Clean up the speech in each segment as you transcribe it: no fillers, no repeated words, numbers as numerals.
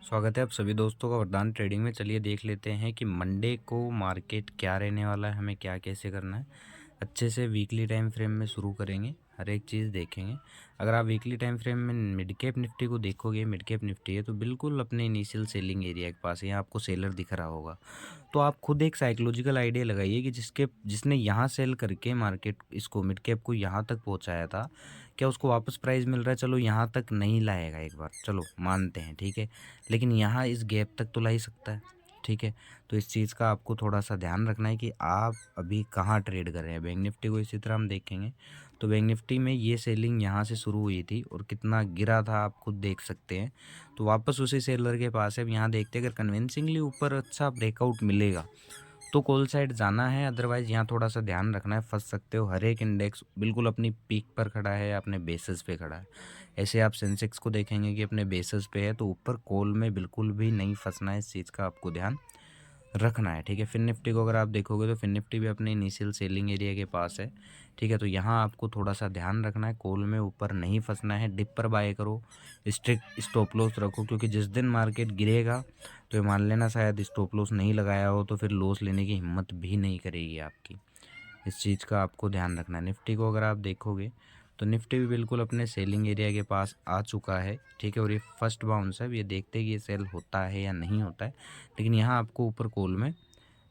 स्वागत है आप सभी दोस्तों का वरदान ट्रेडिंग में। चलिए देख लेते हैं कि मंडे को मार्केट क्या रहने वाला है, हमें क्या कैसे करना है। अच्छे से वीकली टाइम फ्रेम में शुरू करेंगे, हर एक चीज़ देखेंगे। अगर आप वीकली टाइम फ्रेम में मिड कैप निफ्टी को देखोगे, मिड कैप निफ्टी है तो बिल्कुल अपने इनिशियल सेलिंग एरिया के पास है। यहाँ आपको सेलर दिख रहा होगा, तो आप खुद एक साइकोलॉजिकल आइडिया लगाइए कि जिसने यहाँ सेल करके मार्केट इसको मिड कैप को यहाँ तक पहुँचाया था, क्या उसको वापस प्राइस मिल रहा है। चलो यहाँ तक नहीं लाएगा, एक बार चलो मानते हैं, ठीक है, लेकिन यहाँ इस गैप तक तो ला ही सकता है, ठीक है। तो इस चीज़ का आपको थोड़ा सा ध्यान रखना है कि आप अभी कहाँ ट्रेड कर रहे हैं। बैंक निफ्टी को इसी तरह हम देखेंगे तो बैंक निफ्टी में ये सेलिंग यहाँ से शुरू हुई थी और कितना गिरा था आप खुद देख सकते हैं। तो वापस उसी सेलर के पास है। अब यहाँ देखते हैं अगर कन्विंसिंगली ऊपर अच्छा ब्रेकआउट मिलेगा तो कॉल साइड जाना है, अदरवाइज यहाँ थोड़ा सा ध्यान रखना है, फंस सकते हो। हर एक इंडेक्स बिल्कुल अपनी पीक पर खड़ा है या अपने बेसिस पे खड़ा है। ऐसे आप सेंसेक्स को देखेंगे कि अपने बेसिस पे है, तो ऊपर कॉल में बिल्कुल भी नहीं फंसना है, इस चीज़ का आपको ध्यान रखना है, ठीक है। फिन निफ्टी को अगर आप देखोगे तो फिन निफ्टी भी अपने इनिशियल सेलिंग एरिया के पास है, ठीक है। तो यहाँ आपको थोड़ा सा ध्यान रखना है, कॉल में ऊपर नहीं फंसना है। डिप पर बाय करो, स्ट्रिक्ट स्टॉप लॉस रखो, क्योंकि जिस दिन मार्केट गिरेगा तो ये मान लेना शायद स्टॉप लॉस नहीं लगाया हो तो फिर लॉस लेने की हिम्मत भी नहीं करेगी आपकी। इस चीज़ का आपको ध्यान रखना है। निफ्टी को अगर आप देखोगे तो निफ्टी भी बिल्कुल अपने सेलिंग एरिया के पास आ चुका है, ठीक है। और ये फर्स्ट बाउंस है, ये देखते हैं कि ये सेल होता है या नहीं होता है, लेकिन यहाँ आपको ऊपर कॉल में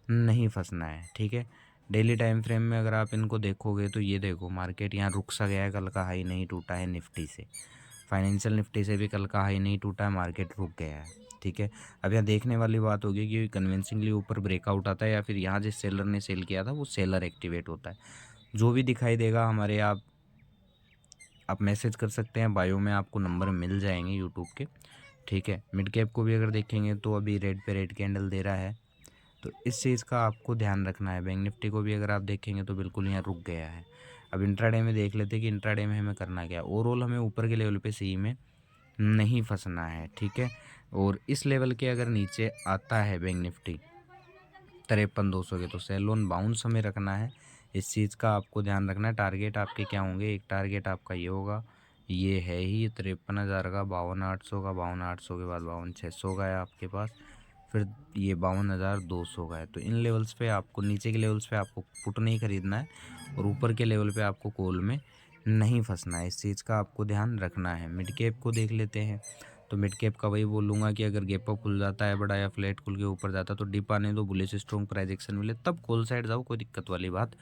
नहीं फंसना है, ठीक है। डेली टाइम फ्रेम में अगर आप इनको देखोगे तो ये देखो मार्केट यहाँ रुक सा गया है, कल का हाई नहीं टूटा है निफ्टी से। फाइनेंशियल निफ्टी से भी कल का हाई नहीं टूटा है, मार्केट रुक गया है, ठीक है। अब यहाँ देखने वाली बात होगी कि कन्विंसिंगली ऊपर ब्रेकआउट आता है या फिर यहाँ जिस सेलर ने सेल किया था वो सेलर एक्टिवेट होता है। जो भी दिखाई देगा हमारे आप मैसेज कर सकते हैं, बायो में आपको नंबर मिल जाएंगे यूट्यूब के, ठीक है। मिड कैप को भी अगर देखेंगे तो अभी रेड पे रेड कैंडल दे रहा है, तो इस चीज़ का आपको ध्यान रखना है। बैंक निफ्टी को भी अगर आप देखेंगे तो बिल्कुल यहाँ रुक गया है। अब इंट्राडे में देख लेते हैं कि इंट्राडे में हमें करना क्या। ओवरऑल हमें ऊपर के लेवल पे सी में नहीं फंसना है, ठीक है। और इस लेवल के अगर नीचे आता है बैंक निफ्टी 53,200 के, तो सेल ऑन बाउंस हमें रखना है। इस चीज़ का आपको ध्यान रखना है। टारगेट आपके क्या होंगे, एक टारगेट आपका ये होगा, ये है ही 53,000 का, 52,800 का, 52,800 के बाद 52,600 का है आपके पास, फिर ये 52,200 का है। तो इन लेवल्स पे आपको, नीचे के लेवल्स पे आपको पुट नहीं खरीदना है और ऊपर के लेवल पे आपको कॉल में नहीं फंसना है। इस चीज़ का आपको ध्यान रखना है। मिड कैप को देख लेते हैं तो मिड कैप का वही बोलूँगा कि अगर गैप अप खुल जाता है बड़ा या फ्लैट खुल के ऊपर जाता है तो डिप आने दो, बुलिश स्ट्रॉन्ग प्राइस एक्शन मिले तब कॉल साइड जाओ, कोई दिक्कत वाली बात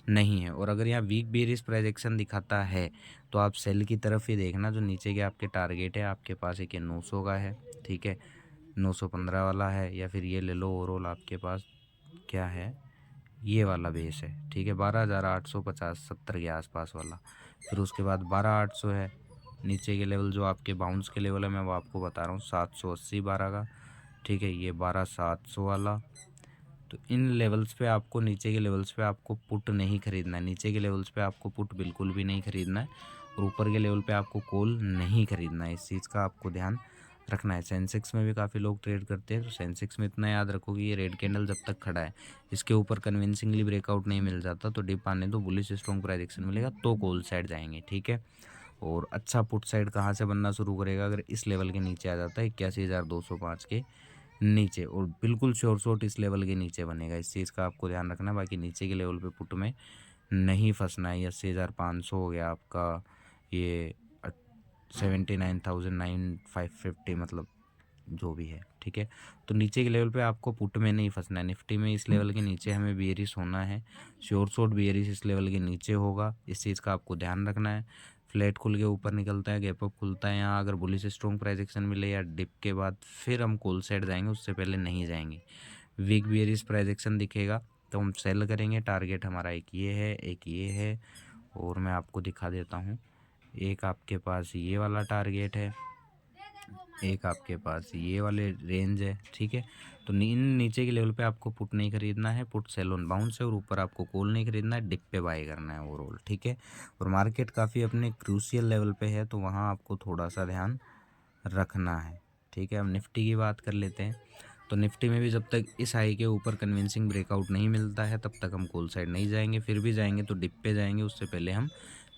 नहीं है। और अगर यहाँ वीक बेरिश प्राइस एक्शन दिखाता है तो आप सेल की तरफ ही देखना, जो नीचे के आपके टारगेट है आपके पास एक 900 का है, ठीक है, 915 वाला है, या फिर ये ले लो ओवरऑल आपके पास क्या है, ये वाला बेस है, ठीक है, 12,850-70 के आसपास वाला। फिर उसके बाद 12,800 है। नीचे के लेवल जो आपके बाउंस के लेवल है मैं वो आपको बता रहा हूँ, 780 12 का, ठीक है, ये 12,700 वाला। तो इन लेवल्स पे आपको, नीचे के लेवल्स पे आपको पुट नहीं खरीदना है, नीचे के लेवल्स पे आपको पुट बिल्कुल भी नहीं खरीदना है और ऊपर के लेवल पे आपको कॉल नहीं खरीदना है। इस चीज़ का आपको ध्यान रखना है। सेंसेक्स में भी काफ़ी लोग ट्रेड करते हैं, तो सेंसेक्स में इतना याद रखो कि ये रेड कैंडल जब तक खड़ा है, इसके ऊपर कन्विंसिंगली ब्रेकआउट नहीं मिल जाता तो डिप आने दो, बुलिश स्ट्रॉन्ग प्राइस एक्शन मिलेगा तो कॉल साइड जाएंगे, ठीक है। और अच्छा पुट साइड कहाँ से बनना शुरू करेगा, अगर इस लेवल के नीचे आ जाता है 81,205 के नीचे, और बिल्कुल श्योर शॉट इस लेवल के नीचे बनेगा। इस चीज़ का आपको ध्यान रखना है। बाकी नीचे के लेवल पे पुट में नहीं फंसना है। 80,500 हो गया आपका, ये 79,550 मतलब जो भी है, ठीक है। तो नीचे के लेवल पे आपको पुट में नहीं फंसना है। निफ्टी में इस लेवल के नीचे हमें बियरिश होना है, श्योर शॉट बियरिश इस लेवल के नीचे होगा, इस चीज़ का आपको ध्यान रखना है। फ्लैट खुल के ऊपर निकलता है, गैप अप खुलता है, यहाँ अगर बुलिश स्ट्रॉन्ग प्राइस एक्शन मिले या डिप के बाद फिर हम कॉल साइड जाएंगे, उससे पहले नहीं जाएंगे। वीक बियरिश प्राइस एक्शन दिखेगा तो हम सेल करेंगे। टारगेट हमारा एक ये है, एक ये है, और मैं आपको दिखा देता हूँ, एक आपके पास ये वाला टारगेट है, एक आपके पास ये वाले रेंज है, ठीक है। तो नीचे के लेवल पे आपको पुट नहीं खरीदना है, पुट सेल ऑन बाउंस है, और ऊपर आपको कॉल नहीं खरीदना है, डिप पे बाय करना है ओवरऑल, ठीक है। और मार्केट काफ़ी अपने क्रूशियल लेवल पे है तो वहाँ आपको थोड़ा सा ध्यान रखना है, ठीक है। अब निफ्टी की बात कर लेते हैं। तो निफ्टी में भी जब तक इस हाई के ऊपर कन्विंसिंग ब्रेकआउट नहीं मिलता है तब तक हम कॉल साइड नहीं जाएंगे, फिर भी जाएंगे तो डिप पे जाएंगे, उससे पहले हम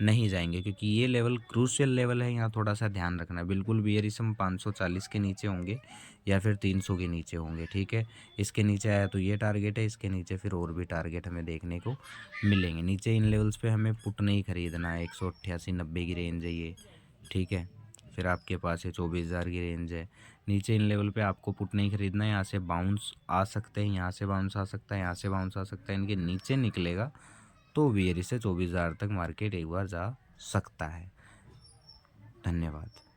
नहीं जाएंगे, क्योंकि ये लेवल क्रूशियल लेवल है, यहाँ थोड़ा सा ध्यान रखना है। बिल्कुल बियरिज्म 540 के नीचे होंगे या फिर 300 के नीचे होंगे, ठीक है। इसके नीचे आया तो ये टारगेट है, इसके नीचे फिर और भी टारगेट हमें देखने को मिलेंगे। नीचे इन लेवल्स पे हमें पुट नहीं खरीदना है। 188-90 की रेंज है ये, ठीक है। फिर आपके पास ये 24,000 की रेंज है। नीचे इन लेवल पे आपको पुट नहीं खरीदना है। यहाँ से बाउंस आ सकते हैं, यहाँ से बाउंस आ सकता है, यहाँ से बाउंस आ सकता है। इनके नीचे निकलेगा तो बियरी से 24,000 तक मार्केट एक बार जा सकता है। धन्यवाद।